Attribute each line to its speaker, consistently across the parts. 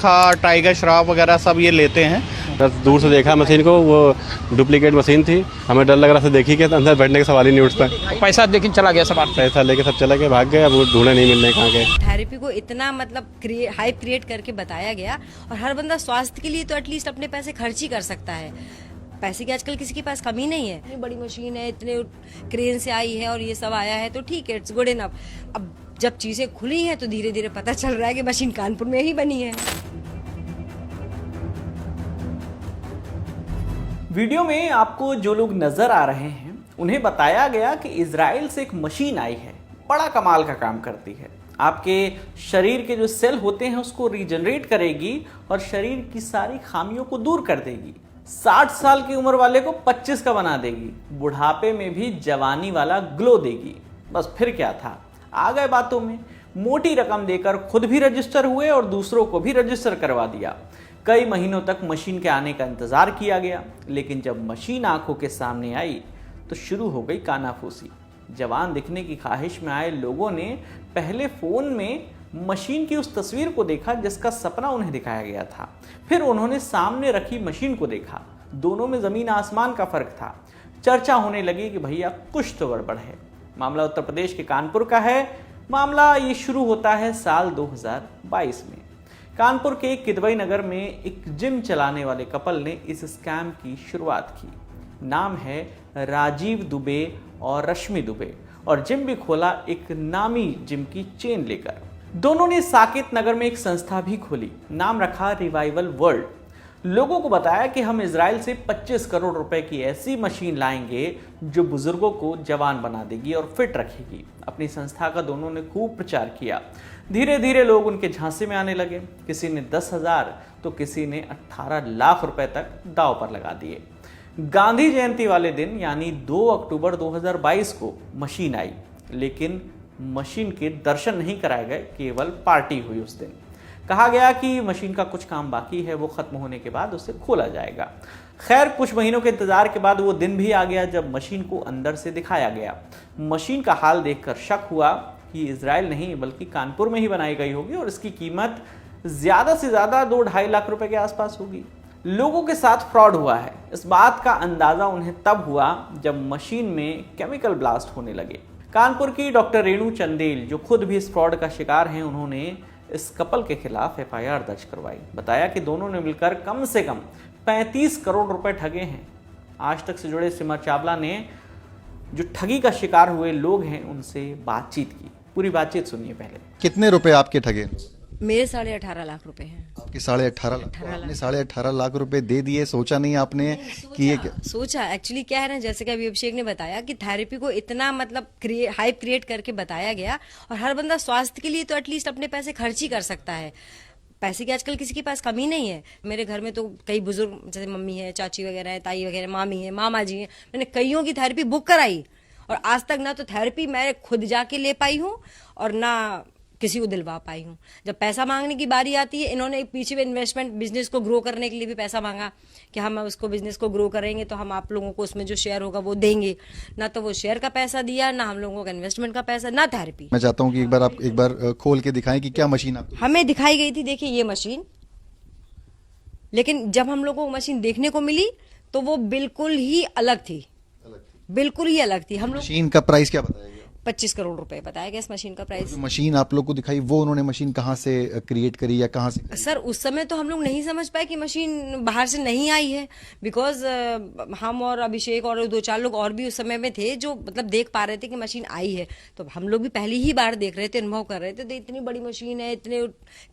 Speaker 1: मक्खा, tiger Shroff वगैरह सब ये लेते हैं।
Speaker 2: बस दूर से देखा मशीन को, वो डुप्लीकेट मशीन थी, हमें डर लग रहा था, देखी कि अंदर बैठने का सवाल ही नहीं उठता।
Speaker 3: पैसा लेकिन चला गया, सब
Speaker 2: पैसा लेके सब चला गए, भाग गए, अब वो ढूंढे नहीं मिलने कहाँ गए।
Speaker 4: थेरेपी को इतना मतलब हाइप क्रिएट करके बताया गया, और हर बंदा स्वास्थ्य के लिए तो एटलीस्ट अपने पैसे खर्च ही कर सकता है। पैसे की आजकल किसी के पास कमी नहीं है। इतनी बड़ी मशीन है, इतने क्रेन से आई है और ये सब आया है, तो ठीक है, इट्स गुड इनफ। अब जब चीजें खुली हैं तो धीरे धीरे पता चल रहा है कि मशीन कानपुर में ही बनी है।
Speaker 5: वीडियो में आपको जो लोग नजर आ रहे हैं उन्हें बताया गया कि इजराइल से एक मशीन आई है, बड़ा कमाल का काम करती है। आपके शरीर के जो सेल होते हैं उसको रीजनरेट करेगी और शरीर की सारी खामियों को दूर कर देगी। 60 साल की उम्र वाले को 25 का बना देगी, बुढ़ापे में भी जवानी वाला ग्लो देगी। बस फिर क्या था, आ गए बातों में। मोटी रकम देकर खुद भी रजिस्टर हुए और दूसरों को भी रजिस्टर करवा दिया। कई महीनों तक मशीन के आने का इंतजार किया गया, लेकिन जब मशीन आंखों के सामने आई तो शुरू हो गई कानाफूसी। जवान दिखने की ख्वाहिश में आए लोगों ने पहले फोन में मशीन की उस तस्वीर को देखा जिसका सपना उन्हें दिखाया गया था। फिर उन्होंने सामने रखी मशीन को देखा, दोनों में जमीन आसमान का फर्क था। चर्चा होने लगी कि भैया कुछ तो गड़बड़ है। मामला उत्तर प्रदेश के कानपुर का है। मामला ये शुरू होता है साल 2022 में। कानपुर के किदवई नगर में एक जिम चलाने वाले कपल ने इस स्कैम की शुरुआत की। नाम है राजीव दुबे और रश्मि दुबे, और जिम भी खोला एक नामी जिम की चेन लेकर। दोनों ने साकेत नगर में एक संस्था भी खोली, नाम रखा रिवाइवल वर्ल्ड। लोगों को बताया कि हम इजराइल से 25 करोड़ रुपए की ऐसी मशीन लाएंगे जो बुजुर्गों को जवान बना देगी और फिट रखेगी। अपनी संस्था का दोनों ने खूब प्रचार किया। धीरे धीरे लोग उनके झांसे में आने लगे। किसी ने 10,000 तो किसी ने 18 लाख रुपए तक दांव पर लगा दिए। गांधी जयंती वाले दिन यानी 2 अक्टूबर 2022 को मशीन आई, लेकिन मशीन के दर्शन नहीं कराए गए, केवल पार्टी हुई उस दिन। कहा गया कि मशीन का कुछ काम बाकी है, वो खत्म होने के बाद उसे खोला जाएगा। खैर, कुछ महीनों के इंतजार के बाद वो दिन भी आ गया जब मशीन को अंदर से दिखाया गया। मशीन का हाल देखकर शक हुआ कि इजराइल नहीं बल्कि कानपुर में ही बनाई गई होगी और इसकी कीमत ज्यादा से ज्यादा 2-2.5 लाख रुपए के आसपास होगी। लोगों के साथ फ्रॉड हुआ है, इस बात का अंदाजा उन्हें तब हुआ जब मशीन में केमिकल ब्लास्ट होने लगे। कानपुर की डॉक्टर रेणु चंदेल, जो खुद भी इस फ्रॉड का शिकार हैं, उन्होंने इस कपल के खिलाफ FIR दर्ज करवाई। बताया कि दोनों ने मिलकर कम से कम 35 करोड़ रुपए ठगे हैं। आज तक से जुड़े सिमर चावला ने जो ठगी का शिकार हुए लोग हैं उनसे बातचीत की। पूरी बातचीत सुनिए पहले।
Speaker 6: कितने रुपए आपके ठगे?
Speaker 4: मेरे 18.5 लाख रुपए हैं।
Speaker 6: आपके 18.5 लाख? आपने 18.5 लाख रुपए दे दिए, सोचा नहीं आपने कि ये
Speaker 4: सोचा एक्चुअली क्या है ना, जैसे कि अभी अभिषेक ने बताया कि थेरेपी को इतना मतलब हाइप क्रिएट करके बताया गया, और हर बंदा स्वास्थ्य के लिए तो एटलीस्ट अपने पैसे खर्च ही कर सकता है। पैसे की आजकल किसी के पास कमी नहीं है। मेरे घर में तो कई बुजुर्ग, जैसे मम्मी है, चाची वगैरह है, ताई वगैरह, मामी है, मामा जी है, मैंने कईयों की थेरेपी बुक कराई, और आज तक ना तो थेरेपी मैं खुद जाके ले पाई हूँ और ना किसी को दिलवा पाई हूँ। जब पैसा मांगने की बारी आती है, इन्होंने पीछे में इन्वेस्टमेंट, बिजनेस को ग्रो करने के लिए भी पैसा मांगा कि हम उसको बिजनेस को ग्रो करेंगे तो हम आप लोगों को उसमें जो शेयर होगा वो देंगे। ना तो वो शेयर का पैसा दिया, ना हम लोगों का इन्वेस्टमेंट का पैसा, ना थेरेपी।
Speaker 6: मैं चाहता हूँ कि एक बार खोल के दिखाएं कि क्या मशीन आपको
Speaker 4: हमें दिखाई गई थी। देखिए ये मशीन, लेकिन जब हम लोगों को मशीन देखने को मिली तो वो बिल्कुल ही अलग थी, बिल्कुल ही अलग थी। हम लोग
Speaker 6: मशीन का प्राइस क्या बताया गया?
Speaker 4: 25 करोड़ रुपए बताया गया इस मशीन का प्राइस।
Speaker 6: जो मशीन आप लोग को दिखाई, वो उन्होंने मशीन कहाँ से क्रिएट करी या कहाँ से?
Speaker 4: सर उस समय तो हम लोग नहीं समझ पाए कि मशीन बाहर से नहीं आई है, बिकॉज हम और अभिषेक और 2-4 लोग और भी उस समय में थे जो मतलब देख पा रहे थे कि मशीन आई है। तो हम लोग भी पहली ही बार देख रहे थे, अनुभव कर रहे थे, तो इतनी बड़ी मशीन है, इतने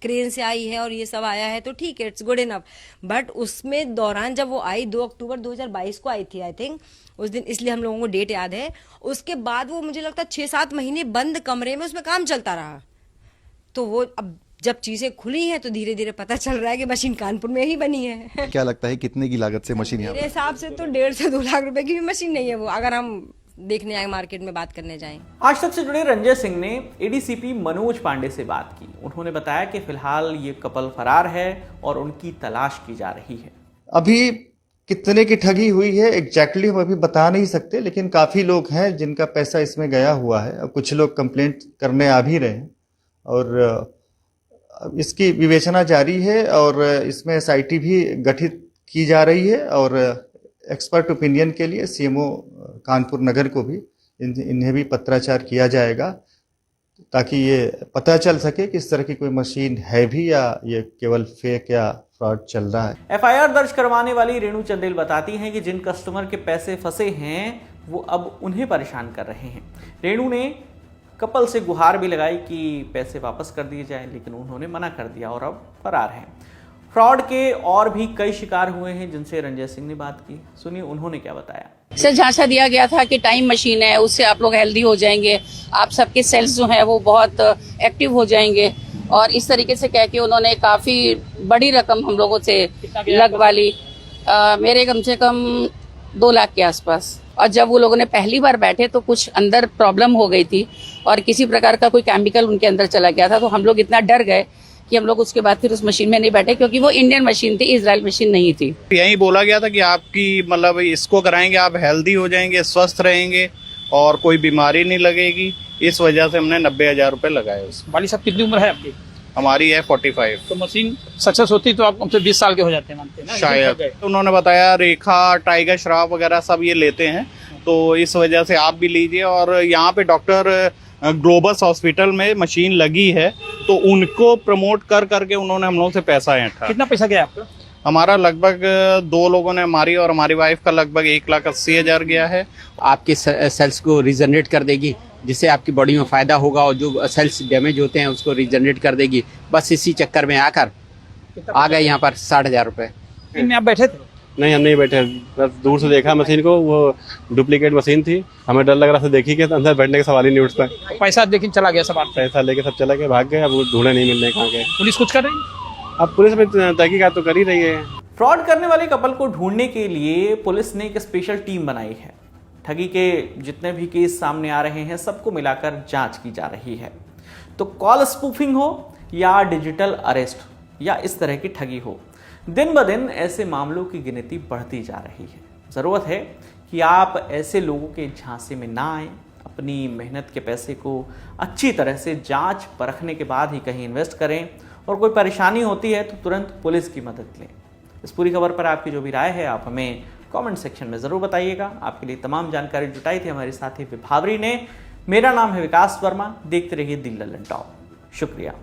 Speaker 4: क्रेन से आई है और ये सब आया है, तो ठीक है, इट्स गुड इनफ। बट उसमें दौरान जब वो आई 2 अक्टूबर 2022 को आई थी आई थिंक, उस दिन, इसलिए हम लोगों को डेट याद है। उसके बाद वो मुझे लगता है 6-7 महीने बंद कमरे में उसमें काम चलता रहा। तो वो अब जब चीजें खुली हैं तो धीरे धीरे पता चल रहा है कि मशीन कानपुर में ही बनी है।
Speaker 6: क्या लगता है कितने की लागत से मशीन यहाँ?
Speaker 4: मेरे हिसाब से तो 1.5 से 2 लाख रुपए की भी मशीन नहीं है वो, अगर हम देखने आए मार्केट में बात करने जाएं।
Speaker 5: आज तक से जुड़े रंजय सिंह ने ADCP मनोज पांडे से बात की। उन्होंने बताया कि फिलहाल ये कपल फरार है और उनकी तलाश की जा रही है।
Speaker 7: अभी कितने की ठगी हुई है एग्जैक्टली हम अभी बता नहीं सकते, लेकिन काफी लोग हैं जिनका पैसा इसमें गया हुआ है। अब कुछ लोग कंप्लेंट करने आ भी रहे हैं, और इसकी विवेचना जारी है और इसमें एसआईटी भी गठित की जा रही है और एक्सपर्ट ओपिनियन के लिए सीएमओ कानपुर नगर को भी इन्हें भी पत्राचार किया जाएगा ताकि ये पता चल सके कि इस तरह की कोई मशीन है भी या ये केवल फेक या फ्रॉड चल रहा है।
Speaker 5: एफआईआर दर्ज करवाने वाली रेणु चंदेल बताती हैं कि जिन कस्टमर के पैसे फंसे हैं वो अब उन्हें परेशान कर रहे हैं। रेणु ने कपल से गुहार भी लगाई कि पैसे वापस कर दिए जाएं, लेकिन उन्होंने मना कर दिया और अब फरार हैं। फ्रॉड के और भी कई शिकार हुए हैं जिनसे रंजय सिंह ने बात की। सुनिए उन्होंने क्या बताया।
Speaker 3: सर झांसा दिया गया था कि टाइम मशीन है, उससे आप लोग हेल्दी हो जाएंगे, आप सबके सेल्स जो हैं वो बहुत एक्टिव हो जाएंगे और इस तरीके से कह के उन्होंने काफी बड़ी रकम हम लोगों से लगवा ली, मेरे कम से कम 2 लाख के आसपास। और जब वो लोगों ने पहली बार बैठे तो कुछ अंदर प्रॉब्लम हो गई थी और किसी प्रकार का कोई केमिकल उनके अंदर चला गया था, तो हम लोग इतना डर गए कि हम लोग उसके बाद फिर उस मशीन में नहीं बैठे, क्योंकि वो इंडियन मशीन थी, इजराइल मशीन नहीं थी।
Speaker 1: यही बोला गया था कि आपकी मतलब इसको कराएंगे आप हेल्दी हो जाएंगे, स्वस्थ रहेंगे और कोई बीमारी नहीं लगेगी। इस वजह से हमने 90,000 रुपए लगाए उसमें।
Speaker 8: वाली साहब कितनी उम्र है आपकी?
Speaker 1: हमारी है 45।
Speaker 8: तो मशीन सक्सेस होती तो आप कम से 20 साल के हो जाते हैं, मानते हैं ना?
Speaker 1: शायद उन्होंने बताया रेखा, टाइगर श्रॉफ वगैरह सब ये लेते हैं, तो इस वजह से आप भी लीजिए। और यहाँ पे डॉक्टर ग्लोबस हॉस्पिटल में मशीन लगी है तो उनको प्रमोट कर करके उन्होंने हम लोगों से पैसा ऐंठा।
Speaker 8: कितना पैसा गया आपका?
Speaker 1: हमारा लगभग 2 लोगों ने, हमारी और हमारी वाइफ का लगभग 1,80,000 गया है।
Speaker 9: आपके सेल्स को रिजनरेट कर देगी, जिससे आपकी बॉडी में फायदा होगा और जो सेल्स डैमेज होते हैं उसको रिजनरेट कर देगी। बस इसी चक्कर में आकर आ गए यहाँ पर 60,000 रुपए।
Speaker 8: में आप बैठे थे?
Speaker 2: नहीं, हम नहीं बैठे, बस दूर से देखा मशीन को, वो डुप्लीकेट मशीन थी। हमें डर लग रहा था, देखी कि अंदर बैठने का सवाल ही नहीं उठता।
Speaker 8: पैसा लेकिन चला गया सब आपका?
Speaker 2: पैसा लेके सब चला गया, भाग गए। अब वो ढूंढे नहीं मिलने कहाँ गए।
Speaker 8: पुलिस कुछ कर रही है?
Speaker 2: अब पुलिस में तहकीकात तो कर ही रही है।
Speaker 5: फ्रॉड करने वाले कपल को ढूंढने के लिए पुलिस ने एक स्पेशल टीम बनाई है। ठगी के जितने भी केस सामने आ रहे हैं सबको मिलाकर जांच की जा रही है। तो कॉल स्पूफिंग हो या डिजिटल अरेस्ट या इस तरह की ठगी हो, दिन ब दिन ऐसे मामलों की गिनती बढ़ती जा रही है। ज़रूरत है कि आप ऐसे लोगों के झांसे में ना आए, अपनी मेहनत के पैसे को अच्छी तरह से जांच परखने के बाद ही कहीं इन्वेस्ट करें और कोई परेशानी होती है तो तुरंत पुलिस की मदद लें। इस पूरी खबर पर आपकी जो भी राय है आप हमें कमेंट सेक्शन में ज़रूर बताइएगा। आपके लिए तमाम जानकारी जुटाई थी हमारे साथी विभावरी ने। मेरा नाम है विकास वर्मा। देखते रहिए दिल ललन टॉप। शुक्रिया।